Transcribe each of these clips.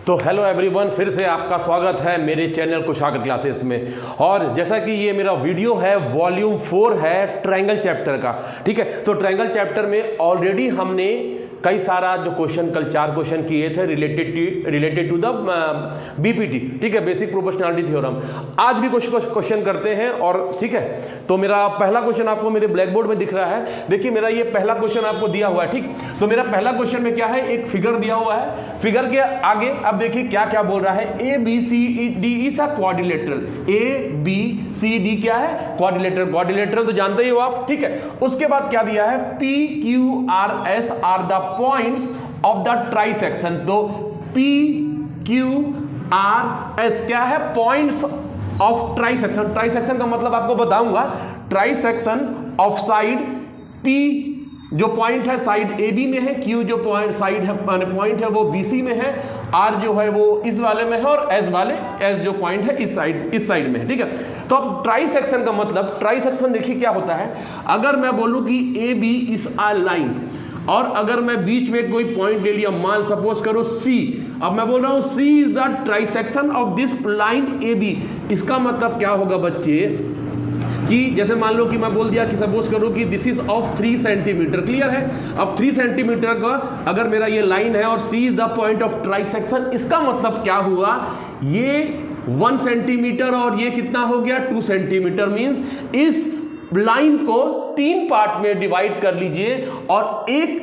तो hello everyone, फिर से आपका स्वागत है मेरे चैनल कुशागर क्लासेस में। और जैसा कि ये मेरा वीडियो है वॉल्यूम 4 है ट्रायंगल चैप्टर का, ठीक है। तो ट्रायंगल चैप्टर में ऑलरेडी हमने कई सारा जो क्वेश्चन कल 4 क्वेश्चन किए थे रिलेटेड टू द बीपीटी, ठीक है, बेसिक प्रोपोर्शनलिटी थ्योरम। आज भी कुछ क्वेश्चन करते हैं और ठीक है। तो मेरा पहला क्वेश्चन आपको मेरे ब्लैक बोर्ड में दिख रहा है। देखिए मेरा ये पहला क्वेश्चन आपको दिया हुआ है, ठीक। तो मेरा पहला क्वेश्चन में क्या है, एक फिगर दिया हुआ है। फिगर के आगे अब देखिए क्या क्या बोल रहा है। A B C D is a quadrilateral. A B C D क्या है, क्वाड्रिलेटरल। क्वाड्रिलेटरल तो जानते ही हो आप, ठीक है। उसके बाद क्या दिया है, P Q R S R the points of the trisection. तो पी क्यू आर एस क्या है, पॉइंट्स ऑफ ट्राइसेक्शन। ट्राइसेक्शन का मतलब आपको बताऊंगा। ट्राइसेक्शन ऑफ साइड पी जो पॉइंट है साइड ए बी में है, क्यू जो पॉइंट साइड है पॉइंट है वो बी सी में है, आर जो है वो इस वाले में है और एस जो पॉइंट है इस साइड में है, ठीक है। तो अब ट्राइसेक्शन का मतलब, ट्राइसेक्शन देखिए क्या होता है। अगर मैं बोलूं कि A B is a line और अगर मैं बीच में कोई पॉइंट ले लिया, मान सपोज करो सी। अब मैं बोल रहा हूं C is the trisection of this line A B. इसका मतलब क्या होगा बच्चे कि जैसे मान लो कि मैं बोल दिया कि सपोज करो कि this is of 3 centimetre, clear है। अब 3 सेंटीमीटर का अगर मेरा ये लाइन है और C is the point of trisection, इसका मतलब क्या हुआ, ये 1 सेंटीमीटर और ये कितना हो गया 2 सेंटीमीटर। मींस इस लाइन को 3 पार्ट में डिवाइड कर लीजिए और एक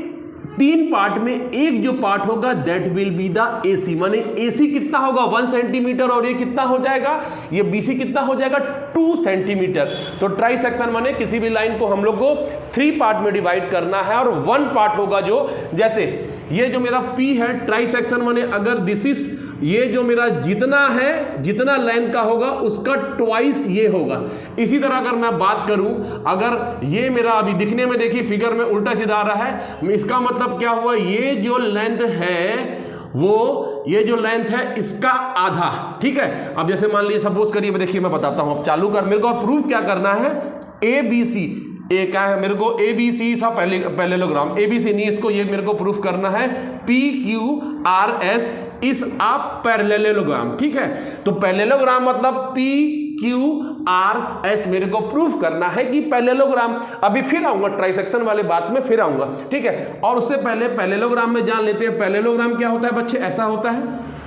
3 पार्ट में एक जो पार्ट होगा that will be the AC. माने एसी कितना होगा 1 सेंटीमीटर और ये कितना हो जाएगा, ये बीसी कितना हो जाएगा 2 सेंटीमीटर। तो ट्राइसेक्शन माने किसी भी लाइन को हम लोग को 3 पार्ट में डिवाइड करना है और 1 पार्ट होगा जो, जैसे ये जो मेरा P है ट्राइसेक्शन माने अगर दिस इज, ये जो मेरा जितना है जितना लेंथ का होगा उसका ट्वाइस ये होगा। इसी तरह अगर मैं बात करूं, अगर ये मेरा अभी दिखने में देखिए फिगर में उल्टा सीधा आ रहा है, इसका मतलब क्या हुआ, ये जो लेंथ है वो, ये जो लेंथ है इसका आधा, ठीक है। अब जैसे मान लीजिए सपोज करिए, देखिए मैं बताता हूं, अब चालू कर, मेरे को प्रूफ क्या करना है, ए बी सी, ए क्या है मेरे को ए बी सी सा पैरेललोग्राम, ए बी सी नहीं, इसको ये मेरे को प्रूफ करना है पी क्यू आर एस इस आप पैरेललोग्राम, ठीक है। तो पैरेललोग्राम मतलब पी क्यू आर एस मेरे को प्रूफ करना है कि पैरेललोग्राम। अभी फिर आऊंगा ट्राइसेक्शन वाले बात में, फिर आऊंगा, ठीक है। और उससे पहले पैरेललोग्राम में जान लेते हैं। पैरेललोग्राम क्या होता है बच्चे, ऐसा होता है।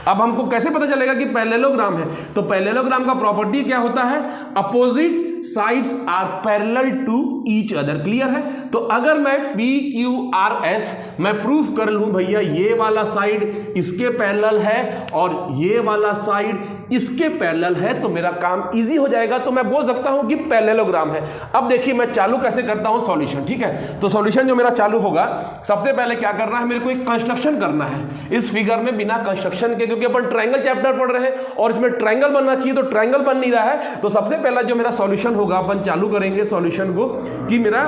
अब हमको कैसे पता चलेगा कि पैरेललोग्राम है, तो पैरेललोग्राम का प्रॉपर्टी क्या होता है, opposite sides are parallel to each other, clear है। तो अगर मैं पी क्यू आर एस मैं प्रूफ कर लूं भैया ये वाला साइड इसके पैरेलल है और ये वाला साइड इसके पैरेलल है, तो मेरा काम इजी हो जाएगा। तो मैं बोल सकता हूं कि पैरेललोग्राम है। अब देखिए मैं चालू कैसे करता हूं सॉल्यूशन, ठीक है। तो सॉल्यूशन जो मेरा चालू होगा, सबसे पहले क्या करना है, मेरे को एक कंस्ट्रक्शन करना है इस फिगर में बिना कंस्ट्रक्शन के, क्योंकि अपन ट्रायंगल चैप्टर पढ़ रहे हैं और इसमें ट्रायंगल बनना चाहिए, तो ट्रायंगल बन नहीं रहा है। तो सबसे पहला जो मेरा सॉल्यूशन होगा, अपन चालू करेंगे सॉल्यूशन को कि मेरा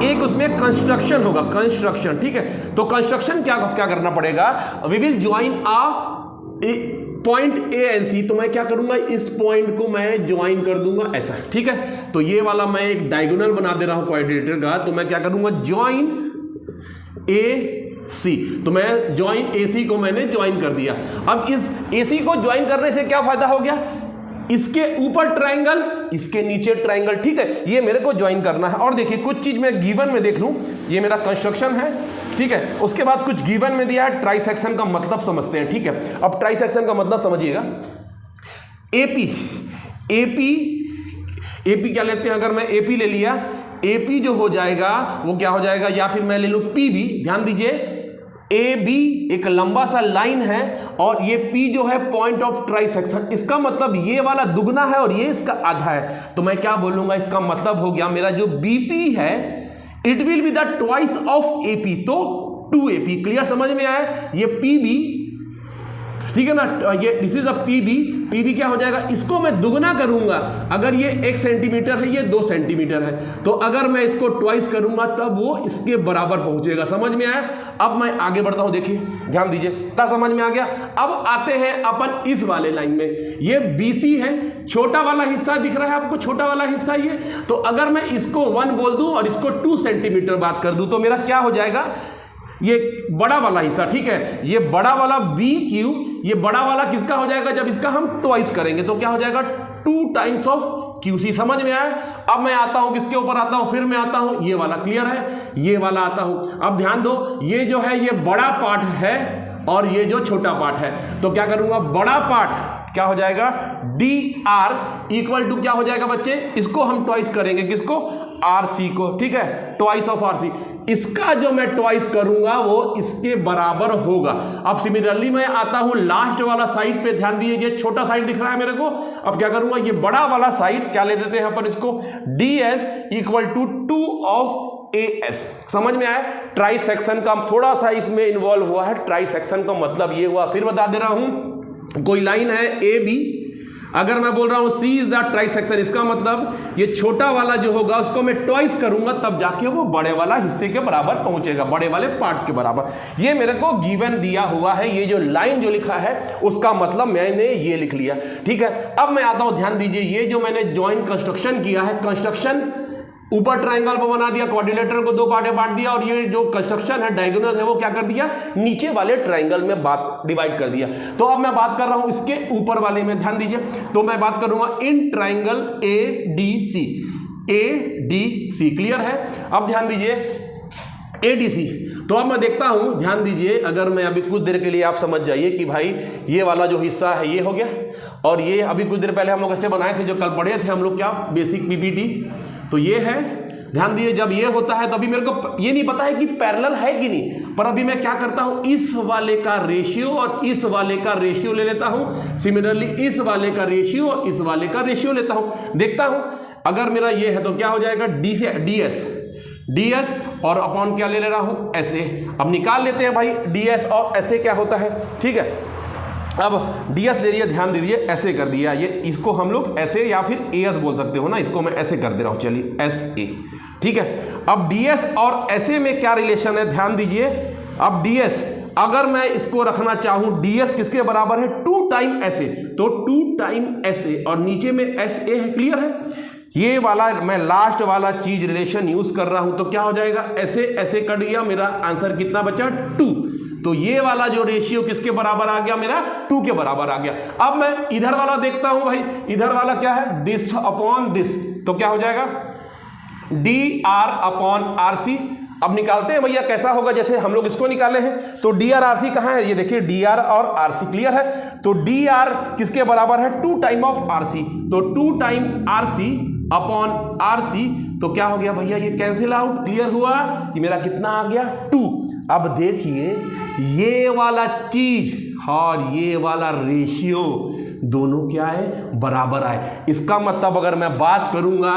एक उसमें कंस्ट्रक्शन होगा, कंस्ट्रक्शन, ठीक है। तो कंस्ट्रक्शन क्या करना पड़ेगा, we will join point A and C. तो मैं क्या करूंगा, इस पॉइंट को मैं ज्वाइन कर दूंगा ऐसा, ठीक है। तो ये वाला मैं एक डायगोनल बना दे रहा हूं क्वाड्रिलेटरल का, तो मैं क्या करूंगा, ज्वाइन ए सी। तो मैं ज्वाइन ए सी को मैंने ज्वाइन कर दिया। अब इस ए सी को ज्वाइन करने से क्या फायदा हो गया, इसके ऊपर ट्रायंगल इसके नीचे ट्रायंगल, ठीक है। ये मेरे को ज्वाइन करना है। और देखिए कुछ चीज मैं गिवन में देख लूं, ये मेरा कंस्ट्रक्शन है, ठीक है। उसके बाद कुछ गिवन में दिया है, ट्राइसेक्शन का मतलब समझते हैं, ठीक है। अब ट्राइसेक्शन का मतलब समझिएगा, एपी एपी एपी क्या लेते हैं, अगर मैं एपी ले लिया, एपी जो हो जाएगा वो क्या हो जाएगा, या फिर मैं ले लूं पीबी। ध्यान दीजिए ए बी एक लंबा सा लाइन है और ये P जो है पॉइंट ऑफ ट्राइसेक्शन, इसका मतलब ये वाला दुगना है और ये इसका आधा है। तो मैं क्या बोलूंगा, इसका मतलब हो गया मेरा जो BP है it will be the twice of AP, तो 2AP। क्लियर, समझ में आया, ये PB, ठीक है ना, ये दिस इज अ पीबी क्या हो जाएगा, इसको मैं दुगना करूंगा। अगर ये 1 सेंटीमीटर है, ये 2 सेंटीमीटर है, तो अगर मैं इसको ट्वाइस करूंगा तब वो इसके बराबर पहुंचेगा। समझ में आया। अब मैं आगे बढ़ता हूं, देखिए ध्यान दीजिए, क्या समझ में आ गया। अब आते हैं अपन इस वाले लाइन में, ये BC है, छोटा वाला हिस्सा दिख रहा है आपको, छोटा वाला हिस्सा ये। तो अगर मैं इसको 1 बोल दूं और इसको 2 सेंटीमीटर बात कर दूं, तो मेरा क्या हो जाएगा, ये बड़ा वाला हिस्सा, ठीक है, ये बड़ा वाला बी क्यू, ये बड़ा वाला किसका हो जाएगा, जब इसका हम ट्वाइस करेंगे तो क्या हो जाएगा 2 टाइम्स ऑफ क्यूसी। समझ में आया? अब मैं आता हूं किसके ऊपर आता हूं, फिर मैं आता हूं ये वाला, क्लियर है, ये वाला आता हूं। अब ध्यान दो, ये जो है ये बड़ा पार्ट है और ये जो छोटा पार्ट है, तो क्या करूंगा, बड़ा पार्ट क्या हो जाएगा डी आर इक्वल टू क्या हो जाएगा बच्चे, इसको हम ट्वाइस करेंगे, किसको, आरसी को, ठीक है, ट्वाइस ऑफ आरसी। इसका जो मैं ट्वाइस करूंगा वो इसके बराबर होगा। अब सिमिलरली मैं आता हूं लास्ट वाला साइड पे, ध्यान दीजिए, ये छोटा साइड दिख रहा है मेरे को। अब क्या करूंगा, ये बड़ा वाला साइड क्या ले देते हैं यहां पर, इसको D S equal to 2 of A S. समझ में आया? ट्राई सेक्शन का थोड़ा सा इसमें इन्वॉल्व हुआ है। ट्राई सेक्शन का मतलब ये हुआ, फिर बता दे रहा हूं, कोई लाइन है ए बी, अगर मैं बोल रहा हूं C is the try section, इसका मतलब ये छोटा वाला जो होगा उसको मैं ट्वाइस करूंगा तब जाके वो बड़े वाला हिस्से के बराबर पहुंचेगा, बड़े वाले पार्ट्स के बराबर। ये मेरे को गिवन दिया हुआ है, ये जो लाइन जो लिखा है उसका मतलब मैंने ये लिख लिया, ठीक है। अब मैं आता हूं, ध्यान दीजिए, ये जो मैंने जॉइंट कंस्ट्रक्शन किया है, कंस्ट्रक्शन ऊपर ट्रायंगल पर बना दिया, क्वाड्रिलेटरल को 2 पार्ट में बांट दिया, और ये जो कंस्ट्रक्शन है डायगोनल है वो क्या कर दिया, नीचे वाले ट्रायंगल में बात डिवाइड कर दिया। तो अब मैं बात कर रहा हूं इसके ऊपर वाले में, ध्यान दीजिए, तो मैं बात करूंगा in triangle A D C, A D C, clear है। अब ध्यान दीजिए एडीसी, तो अब मैं देखता हूं, ध्यान दीजिए, अगर मैं अभी कुछ देर के लिए आप समझ जाइए कि भाई ये वाला जो हिस्सा है ये हो गया, और ये अभी कुछ देर पहले हम लोग ऐसे बनाए थे, जो कल पढ़े थे हम लोग, क्या, बेसिक पीपीटी, तो ये है। ध्यान दीजिए, जब ये होता है तो अभी मेरे को ये नहीं पता है कि पैरेलल है कि नहीं, पर अभी मैं क्या करता हूं, इस वाले का रेशियो और इस वाले का रेशियो ले लेता हूं, सिमिलरली इस वाले का रेशियो और इस वाले का रेशियो लेता हूं, देखता हूं अगर मेरा ये है तो क्या हो जाएगा, डी एस और अपॉन क्या ले रहा हूं, ऐसे। अब निकाल लेते हैं भाई डी एस और ऐसे क्या होता है, ठीक है। अब डी एस ले लिया, ध्यान दीजिए, ऐसे कर दिया, ये इसको हम लोग ऐसे या फिर ए एस बोल सकते हो ना, इसको मैं ऐसे कर दे रहा हूं, चलिए एस ए, ठीक है। अब डी एस और ऐसे में क्या रिलेशन है, ध्यान दीजिए। अब डी एस अगर मैं इसको रखना चाहूं, डी एस किसके बराबर है, 2 टाइम ऐसे, तो 2 टाइम ऐसे और नीचे में एस ए है, क्लियर है। ये वाला मैं लास्ट वाला चीज रिलेशन यूज कर रहा हूं, तो क्या हो जाएगा, ऐसे ऐसे कट गया, मेरा आंसर कितना बचा, 2। तो ये वाला जो रेशियो किसके बराबर आ गया, मेरा 2 के बराबर आ गया। अब मैं इधर वाला देखता हूं भाई, इधर वाला क्या है, दिस अपॉन दिस, तो क्या हो जाएगा, D R upon R C. अब निकालते हैं भैया, कैसा होगा, जैसे हम लोग इसको निकाले हैं, तो डी आर आर सी कहां है, ये देखिए डी आर और आर सी, क्लियर है। तो डी आर किसके बराबर है, 2 टाइम ऑफ आर सी, तो 2 time R C upon R C, तो क्या हो गया भैया, ये कैंसिल आउट, क्लियर हुआ कि मेरा कितना आ गया, 2। अब देखिए ये वाला चीज और ये वाला रेशियो दोनों क्या है, बराबर आए। इसका मतलब अगर मैं बात करूंगा,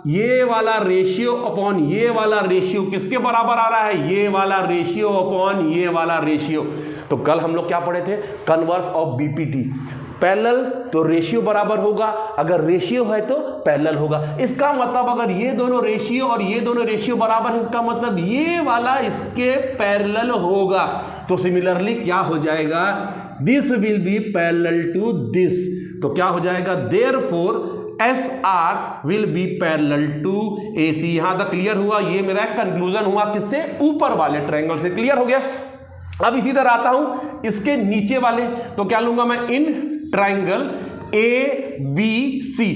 ये वाला रेशियो अपॉन ये वाला रेशियो किसके बराबर आ रहा है, ये वाला रेशियो अपॉन ये वाला रेशियो। तो कल हम लोग क्या पढ़े थे, कन्वर्स ऑफ बीपीटी, पैरेलल तो रेशियो बराबर होगा, अगर रेशियो है तो पैरेलल होगा। इसका मतलब अगर ये दोनों रेशियो और ये दोनों रेशियो बराबर है, इसका मतलब ये वाला इसके पैरेलल होगा। तो सिमिलरली क्या हो जाएगा, this will be parallel to this, तो क्या हो जाएगा, therefore F R will be parallel to A C. यहां तक क्लियर हुआ, ये मेरा कंक्लूजन हुआ किससे, ऊपर वाले ट्रायंगल से, क्लियर हो गया। अब इसी तरह आता हूं इसके नीचे वाले, तो क्या लूंगा मैं, in triangle A B C,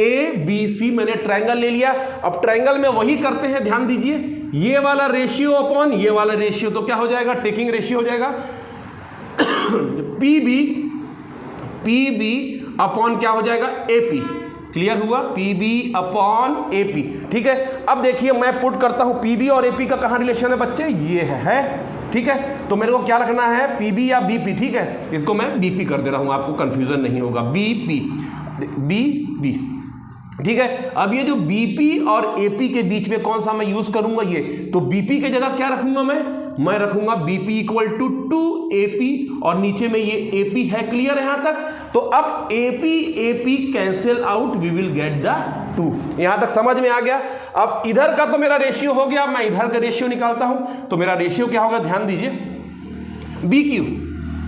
A B C मैंने ट्रायंगल ले लिया। अब ट्रायंगल में वही करते हैं, ध्यान दीजिए, ये वाला रेशियो अपॉन ये वाला रेशियो, तो क्या हो जाएगा, टेकिंग रेशियो हो जाएगा पी बी अपॉन क्या हो जाएगा, ए पी, क्लियर हुआ, P B upon A P, ठीक है। अब देखिए मैं पुट करता हूं, पी बी और ए पी का कहां रिलेशन है बच्चे, ये है, ठीक है। तो मेरे को क्या रखना है, पीबी या बीपी, ठीक है, इसको मैं बीपी कर दे रहा हूं, आपको कंफ्यूजन नहीं होगा, बीपी, बी, ठीक है। अब ये जो बीपी और एपी के बीच में कौन सा मैं यूज करूंगा, ये तो बीपी की जगह क्या रखूंगा मैं रखूंगा बीपी इक्वल टू 2AP और नीचे में ये एपी है, क्लियर है यहां तक। तो अब AP cancel out, we will get the 2। यहां तक समझ में आ गया। अब इधर का तो मेरा रेशियो हो गया, मैं इधर का रेशियो निकालता हूं, तो मेरा रेशियो क्या होगा, ध्यान दीजिए, बी क्यू,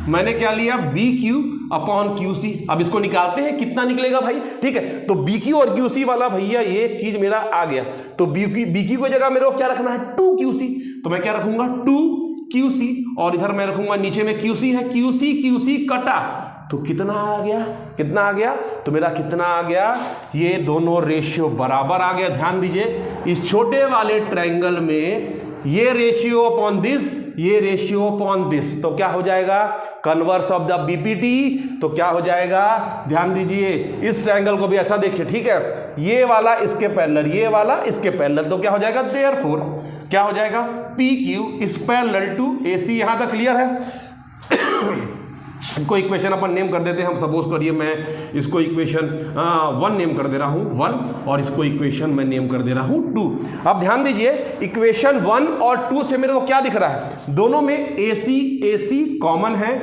मैंने क्या लिया, B Q upon Q C. अब इसको निकालते हैं, कितना निकलेगा भाई, ठीक है। तो बी क्यू और क्यू सी वाला भैया एक चीज मेरा आ गया, तो बी क्यू की जगह मेरे को क्या रखना है, 2QC, तो मैं क्या रखूंगा, 2 QC, और इधर मैं रखूंगा नीचे में QC है, QC कटा तो कितना आ गया, कितना आ गया, तो मेरा कितना आ गया, ये दोनों रेशियो बराबर आ गया। ध्यान दीजिए इस छोटे वाले ट्रायंगल में ये रेशियो अपॉन दिस, ये रेशियो अपॉन दिस, तो क्या हो जाएगा, कन्वर्स ऑफ द बीपीटी, तो क्या हो जाएगा, ध्यान दीजिए इस ट्रायंगल को भी ऐसा देखिए, ठीक है, ये वाला इसके पैरेलल, ये वाला इसके पैरेलल, तो क्या हो जाएगा, देयरफॉर क्या हो जाएगा, PQ is parallel to AC। यहां तक क्लियर है। इसको इक्वेशन अपन नेम कर देते हैं, हम सपोज करिए मैं इसको इक्वेशन 1 नेम कर दे रहा हूं 1, और इसको इक्वेशन मैं नेम कर दे रहा हूं 2। अब ध्यान दीजिए इक्वेशन 1 और 2 से मेरे को क्या दिख रहा है, दोनों में AC कॉमन है,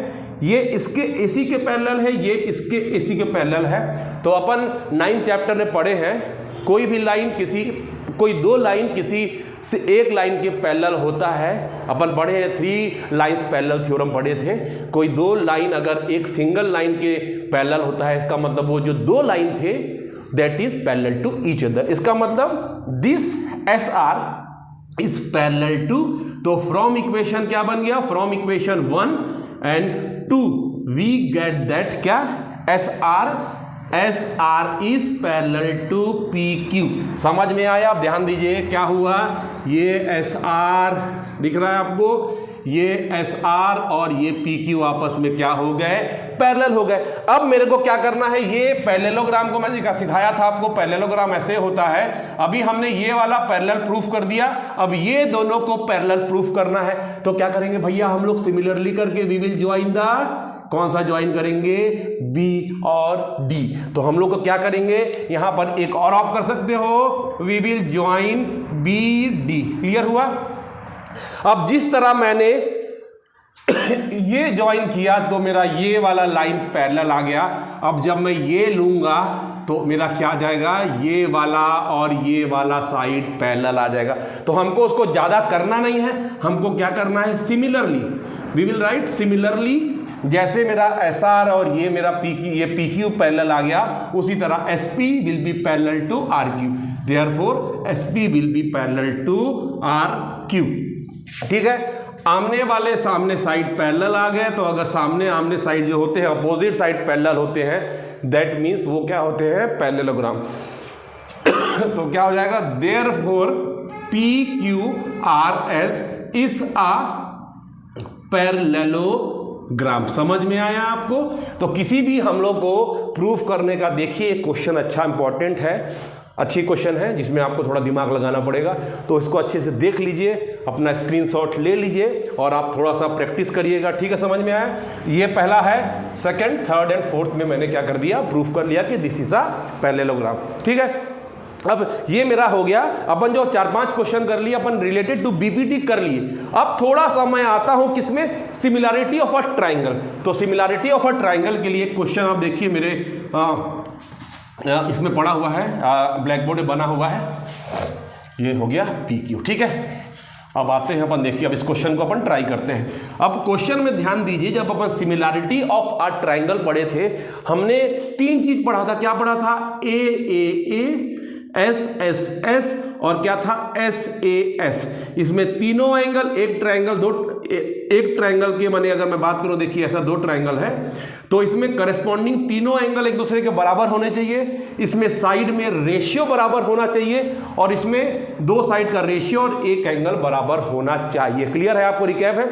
ये इसके AC के पैरेलल है, ये इसके AC के पैरेलल है। तो अपन 9th चैप्टर में पढ़े हैं, कोई भी लाइन कोई दो लाइन किसी से एक लाइन के पैरेलल होता है, अपन पढ़े हैं 3 लाइंस पैरेलल थ्योरम पढ़े थे। कोई दो लाइन अगर एक सिंगल लाइन के पैरेलल होता है, इसका मतलब वो जो दो लाइन थे that is parallel to each other, इसका मतलब this SR is parallel to, तो फ्रॉम इक्वेशन क्या बन गया, from equation 1 and 2 we get that क्या, SR is parallel to PQ। समझ में आया, आप ध्यान दीजिए क्या हुआ, ये SR दिख रहा है आपको, ये SR और ये PQ आपस में क्या हो गए, पैरेलल हो गए। अब मेरे को क्या करना है, ये पैरेललोग्राम को मैंने सिखाया था आपको, पैरेललोग्राम ऐसे होता है। अभी हमने ये वाला पैरेलल प्रूफ कर दिया, अब ये दोनों को पैरेलल प्रूफ करना है, तो क्या करेंगे भैया, हम लोग सिमिलरली करके वी विल ज्वाइन द, कौन सा ज्वाइन करेंगे, B और D। तो हम लोग को क्या करेंगे, यहां पर एक और आप कर सकते हो, we will join BD। Clear हुआ। अब जिस तरह मैंने ये ज्वाइन किया तो मेरा ये वाला लाइन पैरेलल आ गया। अब जब मैं ये लूंगा तो मेरा क्या आ जाएगा, ये वाला और ये वाला साइड पैरेलल आ जाएगा। तो हमको उसको ज्यादा करना नहीं है, हमको क्या करना है, similarly we will write similarly, जैसे मेरा SR और ये मेरा PQ पैरेलल आ गया, उसी तरह SP will be parallel to RQ, therefore SP will be parallel to RQ। ठीक है, आमने वाले सामने साइड पैरेलल आ गए, तो अगर सामने आमने साइड जो होते हैं अपोजिट साइड पैरेलल होते हैं, दैट मीन्स वो क्या होते हैं, पैरेललोग्राम। तो क्या हो जाएगा, therefore PQRS is a parallelogram. समझ में आया आपको। तो किसी भी हम लोग को प्रूफ करने का, देखिए क्वेश्चन अच्छा इंपॉर्टेंट है, अच्छी क्वेश्चन है जिसमें आपको थोड़ा दिमाग लगाना पड़ेगा, तो इसको अच्छे से देख लीजिए, अपना स्क्रीनशॉट ले लीजिए और आप थोड़ा सा प्रैक्टिस करिएगा। ठीक है, समझ में आया। ये पहला है, सेकंड, थर्ड एंड फोर्थ में मैंने क्या कर दिया, प्रूफ कर लिया कि दिस इज अ पैरेललोग्राम। ठीक है, अब ये मेरा हो गया। अपन जो 4-5 क्वेश्चन कर लिए, अपन रिलेटेड टू बीपीटी कर लिए। अब थोड़ा सा मैं आता हूं किसमें, सिमिलैरिटी ऑफ अ ट्राइंगल। तो सिमिलैरिटी ऑफ अ ट्राइंगल के लिए क्वेश्चन आप देखिए मेरे इसमें पड़ा हुआ है, ब्लैक बोर्ड में बना हुआ है। ये हो गया PQ। ठीक है, अब आते हैं अपन, देखिए अब इस क्वेश्चन को अपन ट्राई करते हैं। अब क्वेश्चन में ध्यान दीजिए, जब अपन सिमिलैरिटी ऑफ अ ट्राइंगल पढ़े थे, हमने 3 चीज पढ़ा था। क्या पढ़ा था, AAA, SSS और क्या था, SAS। इसमें तीनों एंगल, एक ट्राइंगल के माने अगर मैं बात करूं, देखिए ऐसा 2 ट्राइंगल है, तो इसमें करस्पॉन्डिंग तीनों एंगल एक दूसरे के बराबर होने चाहिए। इसमें साइड में रेशियो बराबर होना चाहिए, और इसमें 2 साइड का रेशियो और एक एंगल बराबर होना चाहिए। क्लियर है आपको, रिकैप है।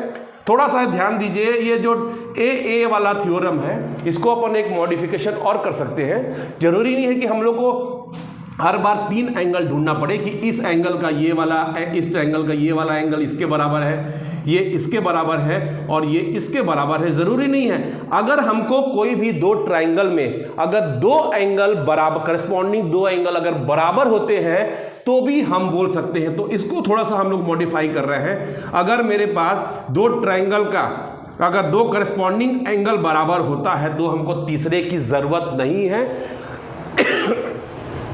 थोड़ा सा ध्यान दीजिए, ये जो AA वाला थ्योरम है, इसको अपन एक मॉडिफिकेशन और कर सकते हैं। जरूरी नहीं है कि हम लोग को हर बार 3 एंगल ढूंढना पड़े कि इस एंगल का ये वाला, इस ट्रायंगल का ये वाला एंगल इसके बराबर है, ये इसके बराबर है और ये इसके बराबर है। जरूरी नहीं है। अगर हमको कोई भी 2 ट्रायंगल में अगर 2 एंगल बराबर, करस्पॉन्डिंग 2 एंगल अगर बराबर होते हैं तो भी हम बोल सकते हैं। तो इसको थोड़ा सा हम लोग मॉडिफाई कर रहे हैं। अगर मेरे पास 2 ट्रायंगल का अगर 2 करस्पॉन्डिंग एंगल बराबर होता है तो हमको तीसरे की जरूरत नहीं है।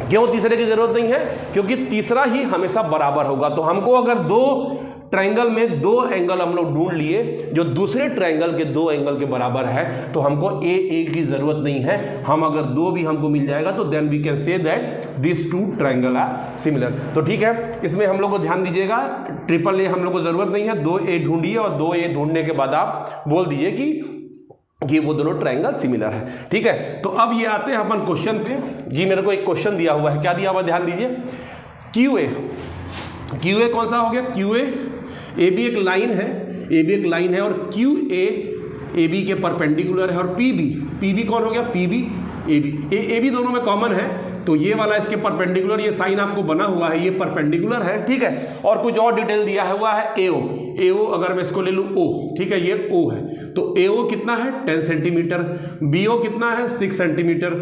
क्यों तीसरे की जरूरत नहीं है, क्योंकि तीसरा ही हमेशा बराबर होगा। तो हमको अगर 2 ट्रायंगल में दो एंगल हम लोग ढूंढ लिए जो दूसरे ट्रायंगल के दो एंगल के बराबर है, तो हमको ए की जरूरत नहीं है। हम अगर दो भी हमको मिल जाएगा तो then we can say that this two triangle are similar. तो ठीक है, इसमें हम लोग को ध्यान दीजिएगा, ट्रिपल ए हम लोग को जरूरत नहीं है, दो ए ढूंढिए और दो ए ढूंढने के बाद आप बोल दीजिए कि वो दोनों ट्रायंगल सिमिलर है। ठीक है, तो अब ये आते हैं अपन क्वेश्चन पे। जी मेरे को एक क्वेश्चन दिया हुआ है, क्या दिया हुआ ध्यान दीजिए, क्यू ए कौन सा हो गया, क्यू ए बी एक लाइन है, ए बी एक लाइन है और क्यू ए बी के परपेंडिकुलर है, और पी बी कौन हो गया, पी बी ए बी दोनों में कॉमन है, तो ये वाला इसके परपेंडिकुलर, ये साइन आपको बना हुआ है, ये परपेंडिकुलर है। ठीक है, और कुछ और डिटेल दिया हुआ है, एओ अगर मैं इसको ले लूँ ओ, ठीक है, ये ओ है, तो एओ कितना है 10 सेंटीमीटर, बीओ कितना है 6 सेंटीमीटर,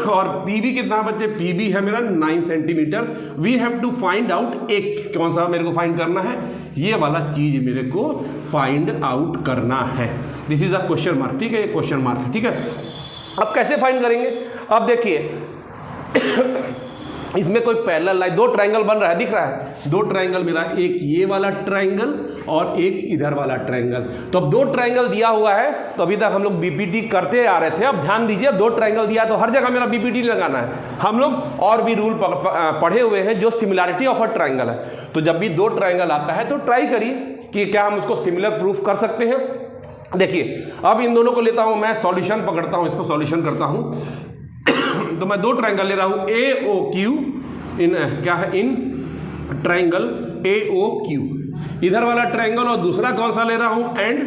और पीबी कितना है बच्चे, पीबी है मेरा 9 centimetre. We have to find out एक कौन सा मेरे को फाइंड करना है, ये वाला चीज मेरे को फाइंड आउट करना है। This is a question mark. ठीक है, ये क्वेश्चन मार्क है। ठीक है, अब कैसे फाइंड करेंगे, अब देखिए इसमें कोई पैरेलल लाइन, दो ट्रायंगल बन रहा है, दिख रहा है, दो ट्रायंगल मेरा, एक ये वाला ट्रायंगल और एक इधर वाला ट्रायंगल। तो अब दो ट्रायंगल दिया हुआ है, तो अभी तक हम लोग बीपीटी करते आ रहे थे। अब ध्यान दीजिए, अब दो ट्रायंगल दिया तो हर जगह मेरा बीपीटी लगाना है। हम लोग और भी रूल पढ़े हुए हैं जो सिमिलैरिटी ऑफ अ ट्रायंगल है। तो जब भी दो ट्रायंगल आता है तो ट्राई करिए कि क्या हम उसको सिमिलर प्रूफ कर सकते हैं। देखिए, अब इन दोनों को लेता हूं मैं, सॉल्यूशन पकड़ता हूं, इसको सॉल्यूशन करता हूं। तो मैं दो ट्रायंगल ले रहा हूं, ए ओ क्यू इन क्या है, इन ट्रायंगल ए ओ क्यू, इधर वाला ट्रायंगल, और दूसरा कौन सा ले रहा हूं, एंड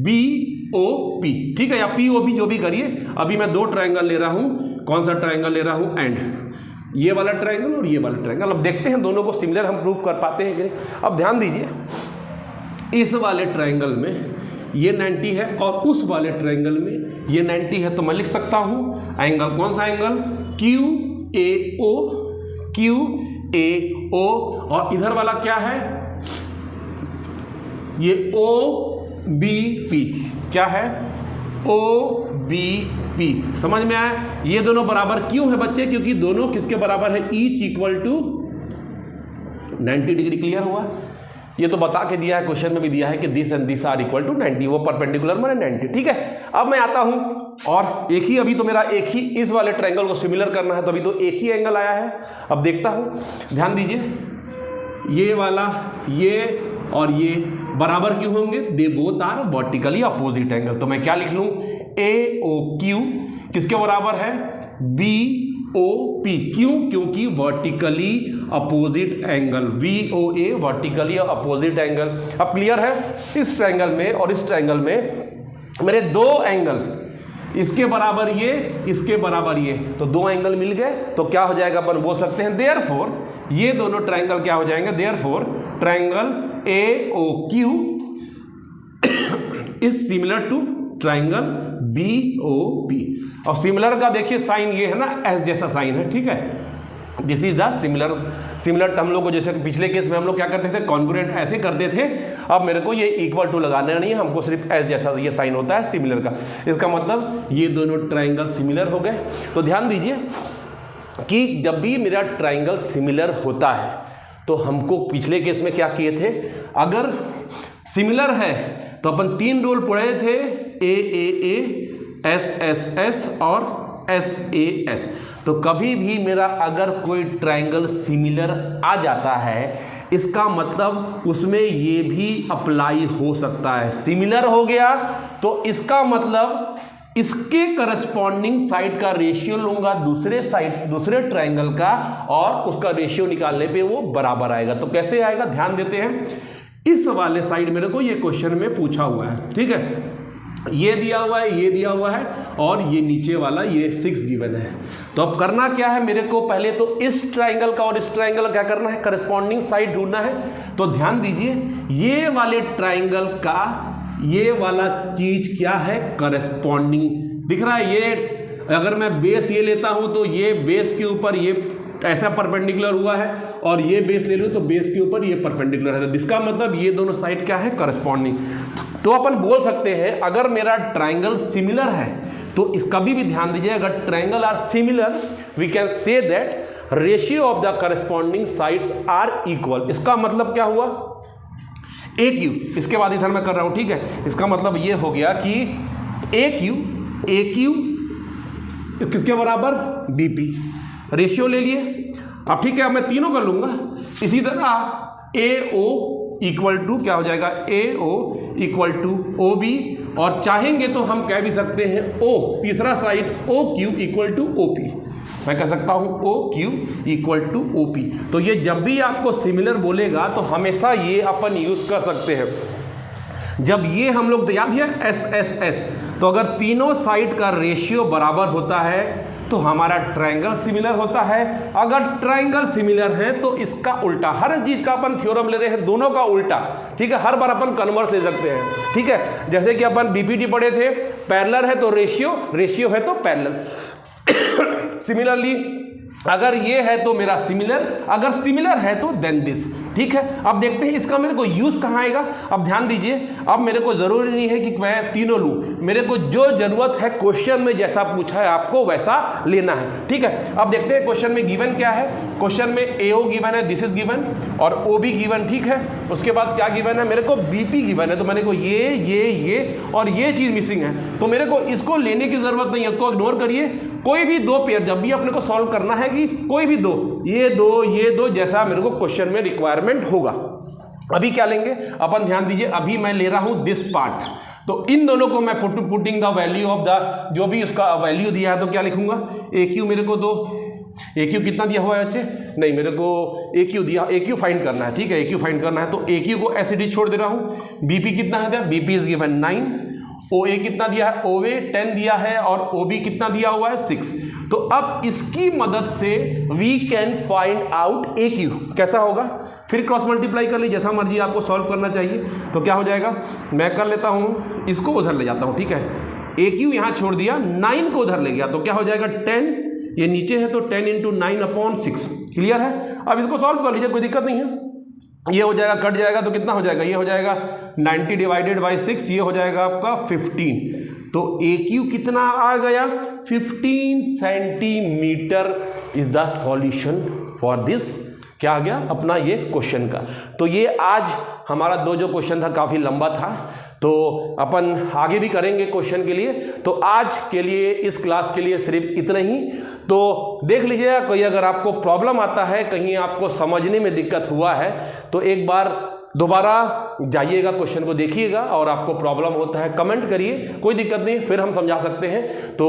बी ओ पी। ठीक है, या पी ओ पी जो भी करिए। अभी मैं दो ट्रायंगल ले रहा हूं, कौन सा ट्रायंगल ले रहा हूं, एंड ये वाला ट्रायंगल और ये वाला ट्रायंगल। अब देखते हैं दोनों को सिमिलर हम प्रूफ कर पाते हैं कि नहीं। अब ध्यान दीजिए, इस वाले ट्रायंगल में ये 90 है और उस वाले ट्रायंगल में ये 90 है, तो मैं लिख सकता हूं एंगल, कौन सा एंगल, क्यू ए ओ, और इधर वाला क्या है, ये ओ बी पी, क्या है, ओ बी पी। समझ में आया, ये दोनों बराबर क्यों है बच्चे, क्योंकि दोनों किसके बराबर है, each equal to 90 degree. Clear हुआ, ये तो बता के दिया है, क्वेश्चन में भी दिया है कि this and this are equal to 90, वो परपेंडिकुलर माने 90। ठीक है, अब मैं आता हूं और एक ही, अभी तो मेरा एक ही इस वाले ट्रायंगल को सिमिलर करना है, तो अभी तो एक ही एंगल आया है। अब देखता हूं, ध्यान दीजिए, ये वाला, ये और ये बराबर क्यों होंगे, they both are vertically opposite angle. तो मैं क्या लिख लूं, ए ओ क्यू किसके बराबर है, बी ओ पी, क्यों, क्योंकि vertically opposite angle, V O A vertically opposite angle. अब क्लियर है, इस ट्रायंगल में और इस ट्रायंगल में मेरे दो एंगल, इसके बराबर ये, इसके बराबर ये, तो दो एंगल मिल गए, तो क्या हो जाएगा, अपन बोल सकते हैं देयरफॉर ये दोनों ट्रायंगल क्या हो जाएंगे, therefore triangle A O Q is similar to triangle B O P. और सिमिलर का देखिए साइन ये है ना, एस जैसा साइन है। ठीक है, दिस इज द सिमिलर हम लोग को, जैसे पिछले केस में हम लोग क्या करते थे, कॉन्ग्रुएंट ऐसे करते थे। अब मेरे को ये इक्वल टू लगाना नहीं है, हमको सिर्फ एस जैसा ये साइन होता है सिमिलर का। इसका मतलब ये दोनों ट्रायंगल सिमिलर हो गए। तो ध्यान दीजिए कि जब भी मेरा ट्रायंगल सिमिलर होता है तो हमको पिछले केस में क्या किए थे, अगर सिमिलर है तो अपन तीन रूल पढ़े थे, ए एस एस एस और एस ए एस। तो कभी भी मेरा अगर कोई ट्रायंगल सिमिलर आ जाता है, इसका मतलब उसमें ये भी अप्लाई हो सकता है। सिमिलर हो गया तो इसका मतलब इसके करस्पॉन्डिंग साइड का रेशियो लूंगा दूसरे ट्रायंगल का, और उसका रेशियो निकालने पे वो बराबर आएगा। तो कैसे आएगा, ध्यान देते हैं, इस वाले साइड मेरे को ये क्वेश्चन में पूछा हुआ है। ठीक है, ये दिया हुआ है, ये दिया हुआ है, और ये नीचे वाला ये 6 गिवन है। तो अब करना क्या है, मेरे को पहले तो इस ट्रायंगल का और इस ट्रायंगल का क्या करना है, करस्पॉन्डिंग साइड ढूंढना है। तो ध्यान दीजिए, ये वाले ट्रायंगल का ये वाला चीज क्या है, करस्पॉन्डिंग दिख रहा है। ये अगर मैं बेस ये लेता हूं तो ये बेस के ऊपर ये ऐसा परपेंडिकुलर हुआ है, और ये बेस ले लूं तो बेस के ऊपर ये परपेंडिकुलर है। तो इसका मतलब ये दोनों साइड क्या है, करस्पॉन्डिंग। तो अपन बोल सकते हैं अगर मेरा ट्रायंगल सिमिलर है तो इसका भी ध्यान दीजिए, अगर triangle are similar we can say that ratio of the corresponding sides are equal. इसका मतलब क्या हुआ, ए क्यू, इसके बाद इधर मैं कर रहा हूँ, ठीक है। इसका मतलब ये हो गया कि ए क्यू किसके बराबर, बी पी, रेशियो ले लिए। अब ठीक है, अब मैं तीनों कर लूँगा। इसी तरह ए ओ इक्वल टू क्या हो जाएगा, A O equal to O B, और चाहेंगे तो हम कह भी सकते हैं ओ, तीसरा side O Q equal to O P, मैं कह सकता हूं O Q equal to O P. तो ये जब भी आपको सिमिलर बोलेगा तो हमेशा ये अपन यूज कर सकते हैं। जब ये हम लोग, याद है एस एस एस, तो अगर तीनों साइड का रेशियो बराबर होता है तो हमारा ट्रायंगल सिमिलर होता है। अगर ट्रायंगल सिमिलर है तो इसका उल्टा, हर चीज का अपन थ्योरम ले रहे हैं, दोनों का उल्टा, ठीक है। हर बार अपन कन्वर्स ले सकते हैं, ठीक है। जैसे कि अपन बीपीटी पढ़े थे, पैरेलल है तो रेशियो, रेशियो है तो पैरेलल। सिमिलरली अगर ये है तो मेरा सिमिलर, अगर सिमिलर है तो देन दिस, ठीक है। अब देखते हैं इसका मेरे को यूज कहाँ आएगा। अब ध्यान दीजिए, अब मेरे को जरूरी नहीं है कि मैं तीनों लूं, मेरे को जो जरूरत है क्वेश्चन में जैसा पूछा है आपको वैसा लेना है, ठीक है। अब देखते हैं क्वेश्चन में गिवन क्या है। क्वेश्चन में एओ गिवन है, दिस इज गिवन, और ओ बी गिवन, ठीक है। उसके बाद क्या गिवन है, मेरे को बीपी गिवन है, तो मेरे को ये और ये चीज मिसिंग है, तो मेरे को इसको लेने की जरूरत नहीं है, उसको इग्नोर करिए। कोई भी दो पेयर जब भी अपने को सॉल्व करना है कि कोई भी दो, ये दो जैसा मेरे को क्वेश्चन में रिक्वायरमेंट होगा। अभी क्या लेंगे अपन, ध्यान दीजिए, अभी मैं ले रहा हूं दिस पार्ट, तो इन दोनों को मैं putting the value of the, जो भी उसका वैल्यू दिया है तो क्या लिखूंगा, ए क्यू मेरे को दो, ए क्यू कितना दिया हुआ है बच्चे, नहीं मेरे को ए क्यू दिया, ए क्यू फाइंड करना है, ठीक है, ए क्यू फाइंड करना है, तो ए क्यू को एसिडी छोड़ दे रहा हूं। बीपी कितना है, बीपी इज गिवन 9, ओ ए कितना दिया है, ओ ए 10 दिया है, और ओ बी कितना दिया हुआ है 6। तो अब इसकी मदद से we can find out A Q. कैसा होगा, फिर क्रॉस मल्टीप्लाई कर ली, जैसा मर्जी आपको सॉल्व करना चाहिए। तो क्या हो जाएगा, मैं कर लेता हूं, इसको उधर ले जाता हूं, ठीक है। ए क्यू यहां छोड़ दिया, 9 को उधर ले गया, तो क्या हो जाएगा 10, ये नीचे है तो 10 इंटू 9/6, क्लियर है। अब इसको सॉल्व कर लीजिए, कोई दिक्कत नहीं है। ये हो जाएगा, कट जाएगा तो कितना हो जाएगा, ये हो जाएगा 90 डिवाइडेड बाई 6, ये हो जाएगा आपका 15। तो ए क्यू कितना आ गया, 15 centimetre is the solution for this, क्या आ गया अपना ये क्वेश्चन का। तो ये आज हमारा जो क्वेश्चन था काफ़ी लंबा था, तो अपन आगे भी करेंगे क्वेश्चन के लिए। तो आज के लिए, इस क्लास के लिए सिर्फ इतना ही। तो देख लीजिएगा, कोई अगर आपको प्रॉब्लम आता है, कहीं आपको समझने में दिक्कत हुआ है, तो एक बार दोबारा जाइएगा, क्वेश्चन को देखिएगा, और आपको प्रॉब्लम होता है कमेंट करिए, कोई दिक्कत नहीं, फिर हम समझा सकते हैं। तो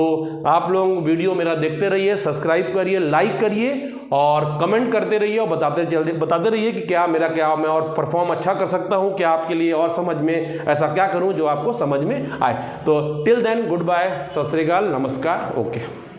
आप लोग वीडियो मेरा देखते रहिए, सब्सक्राइब करिए, लाइक करिए, और कमेंट करते रहिए, और बताते रहिए कि क्या मैं और परफॉर्म अच्छा कर सकता हूं, क्या आपके लिए और समझ में ऐसा क्या करूं जो आपको समझ में आए। तो टिल देन, गुड बाय, सत श्री अकाल, नमस्कार, ओके।